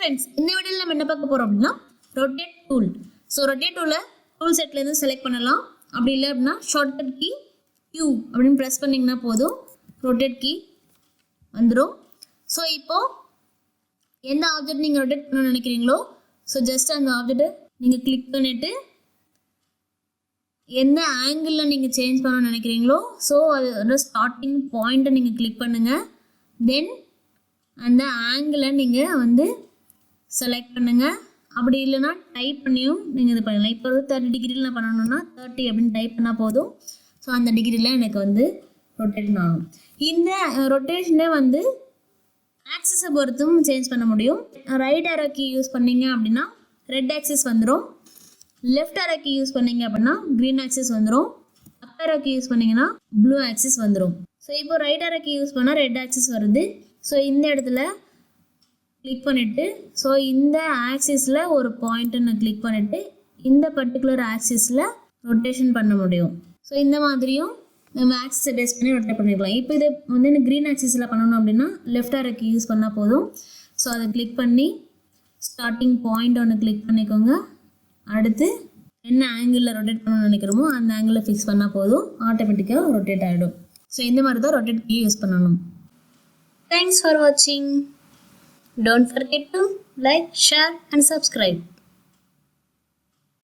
Friends, இந்த வீடியோவில் நம்ம என்ன பார்க்க போகிறோம் அப்படின்னா ரொட்டேட் டூல். ஸோ ரொட்டேட் டூலை டூல் செட்லேருந்து செலக்ட் பண்ணலாம். அப்படி இல்லை அப்படின்னா ஷார்ட்கட் கீ Q அப்படின்னு ப்ரெஸ் பண்ணிங்கன்னா போதும், ரொட்டேட் கீ வந்துடும். ஸோ இப்போது எந்த ஆப்ஜெக்ட் நீங்கள் ரொட்டேட் பண்ண நினைக்கிறீங்களோ, ஸோ ஜஸ்ட் அந்த ஆப்ஜெக்டை நீங்கள் கிளிக் பண்ணிவிட்டு எந்த ஆங்கிளில் நீங்கள் சேஞ்ச் பண்ண நினைக்கிறீங்களோ, ஸோ அது ஸ்டார்டிங் பாயிண்ட்டை நீங்கள் கிளிக் பண்ணுங்கள். தென் அந்த ஆங்கிளை நீங்கள் செலக்ட் பண்ணுங்கள். அப்படி இல்லைன்னா டைப் பண்ணியும் நீங்கள் இது பண்ணலாம். இப்போ 30 டிகிரியில் நான் பண்ணணும்னா 30 அப்படின்னு டைப் பண்ணால் போதும். ஸோ அந்த டிகிரியில் எனக்கு ரொட்டேட் ஆகும். இந்த ரொட்டேஷனே ஆக்சிஸை பொறுத்தும் சேஞ்ச் பண்ண முடியும். ரைட் ஆரோ கீ யூஸ் பண்ணிங்க அப்படின்னா ரெட் ஆக்சிஸ் வந்துடும். லெஃப்ட் ஆரோ கீ யூஸ் பண்ணிங்க அப்படின்னா க்ரீன் ஆக்சிஸ் வந்துடும். அப் ஆரோ கீ யூஸ் பண்ணிங்கன்னா ப்ளூ ஆக்சிஸ் வந்துடும். ஸோ இப்போ ரைட் ஆரோ கீ யூஸ் பண்ணால் ரெட் ஆக்சிஸ் வருது. ஸோ இந்த இடத்துல கிளிக் பண்ணிவிட்டு, ஸோ இந்த ஆக்சிஸில் ஒரு பாயிண்ட்டை நான் கிளிக் பண்ணிவிட்டு இந்த பர்டிகுலர் ஆக்சிஸில் ரொட்டேஷன் பண்ண முடியும். ஸோ இந்த மாதிரியும் நம்ம ஆக்சிஸை பேஸ் பண்ணி ரொட்டேட் பண்ணிக்கலாம். இப்போ இது எனக்கு க்ரீன் ஆக்சிஸில் பண்ணணும் அப்படின்னா லெஃப்ட் ஆரோ கீ யூஸ் பண்ணால் போதும். ஸோ அதை கிளிக் பண்ணி ஸ்டார்டிங் பாயிண்ட் ஒன்று கிளிக் பண்ணிக்கோங்க. அடுத்து என்ன ஆங்கிளில் ரொட்டேட் பண்ணணும்னு நினைக்கிறோமோ அந்த ஆங்கிளில் ஃபிக்ஸ் பண்ணால் போதும், ஆட்டோமேட்டிக்காக ரொட்டேட் ஆகிடும். ஸோ இந்த மாதிரி தான் ரொட்டேட் கீ யூஸ் பண்ணணும். Thanks for watching. Don't forget to like, share and subscribe.